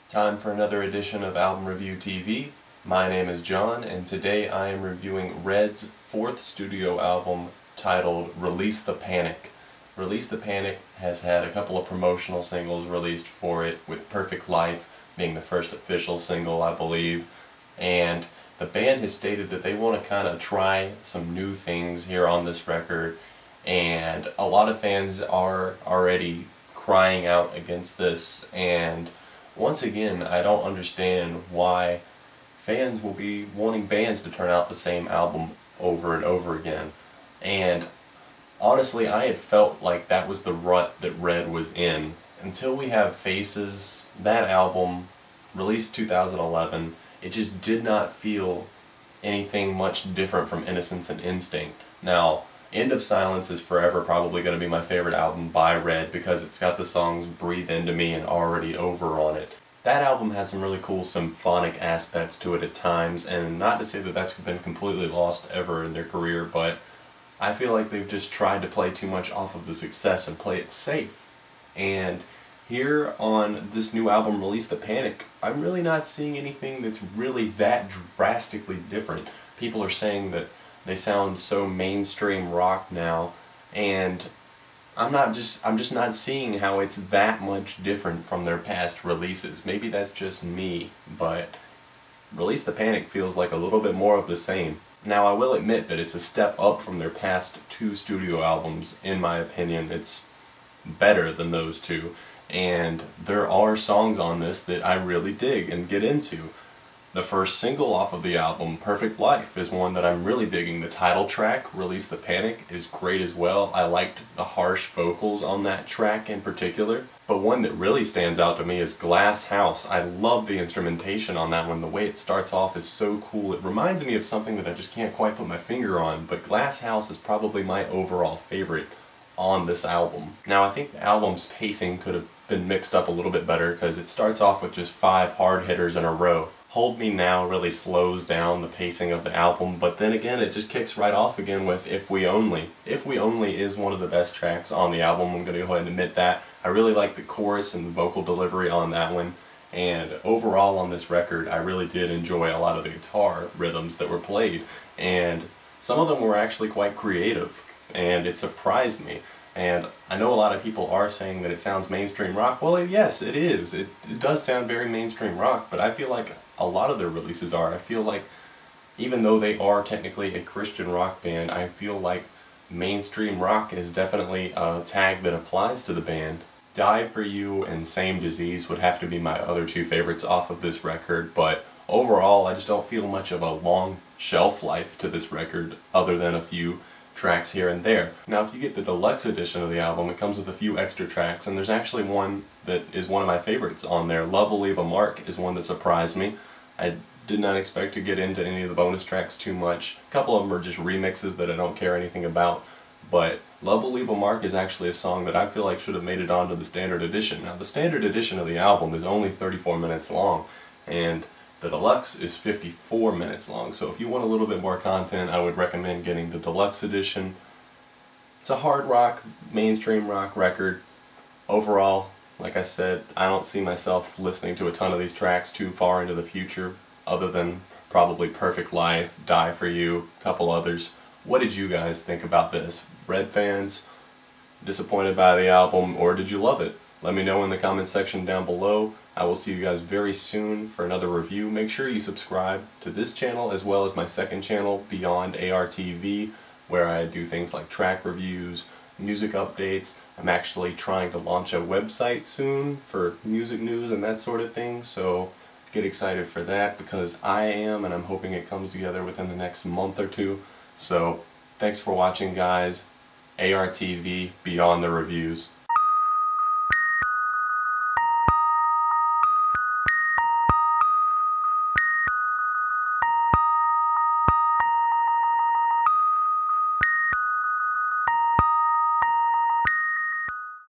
Time for another edition of Album Review TV. My name is John, and today I am reviewing Red's fourth studio album titled Release the Panic. Release the Panic has had a couple of promotional singles released for it, with Perfect Life being the first official single, I believe. And the band has stated that they want to kind of try some new things here on this record, and a lot of fans are already crying out against this. And once again, I don't understand why fans will be wanting bands to turn out the same album over and over again. And honestly, I had felt like that was the rut that Red was in. Until we have Faces, that album, released 2011, it just did not feel anything much different from Innocence and Instinct. Now, End of Silence is forever probably going to be my favorite album by Red because it's got the songs Breathe Into Me and Already Over on it. That album had some really cool symphonic aspects to it at times, and not to say that that's been completely lost ever in their career, but I feel like they've just tried to play too much off of the success and play it safe. And here on this new album, Release the Panic, I'm really not seeing anything that's really that drastically different. People are saying that they sound so mainstream rock now, and I'm just not seeing how it's that much different from their past releases. Maybe that's just me, but Release the Panic feels like a little bit more of the same. Now, I will admit that it's a step up from their past two studio albums. In my opinion, it's better than those two, and there are songs on this that I really dig and get into. The first single off of the album, Perfect Life, is one that I'm really digging. The title track, Release the Panic, is great as well. I liked the harsh vocals on that track in particular. But one that really stands out to me is Glass House. I love the instrumentation on that one. The way it starts off is so cool. It reminds me of something that I just can't quite put my finger on, but Glass House is probably my overall favorite on this album. Now, I think the album's pacing could have been mixed up a little bit better because it starts off with just 5 hard hitters in a row. Hold Me Now really slows down the pacing of the album, but then again it just kicks right off again with If We Only. If We Only is one of the best tracks on the album, I'm going to go ahead and admit that. I really like the chorus and the vocal delivery on that one, and overall on this record I really did enjoy a lot of the guitar rhythms that were played, and some of them were actually quite creative, and it surprised me. And I know a lot of people are saying that it sounds mainstream rock. Well, yes, it is. It does sound very mainstream rock, but I feel like a lot of their releases are. I feel like even though they are technically a Christian rock band, I feel like mainstream rock is definitely a tag that applies to the band. Die For You and Same Disease would have to be my other two favorites off of this record, but overall I just don't feel much of a long shelf life to this record other than a few tracks here and there. Now, if you get the deluxe edition of the album, it comes with a few extra tracks, and there's actually one that is one of my favorites on there. Love Will Leave a Mark is one that surprised me. I did not expect to get into any of the bonus tracks too much. A couple of them are just remixes that I don't care anything about, but Love Will Leave a Mark is actually a song that I feel like should have made it onto the standard edition. Now, the standard edition of the album is only 34 minutes long, and the deluxe is 54 minutes long, so if you want a little bit more content, I would recommend getting the deluxe edition. It's a hard rock, mainstream rock record. Overall, like I said, I don't see myself listening to a ton of these tracks too far into the future, other than probably Perfect Life, Die For You, a couple others. What did you guys think about this? Red fans? Disappointed by the album, or did you love it? Let me know in the comments section down below. I will see you guys very soon for another review. Make sure you subscribe to this channel as well as my second channel, Beyond ARTV, where I do things like track reviews, music updates. I'm actually trying to launch a website soon for music news and that sort of thing, so get excited for that because I am, and I'm hoping it comes together within the next month or two. So thanks for watching, guys. ARTV, Beyond the Reviews.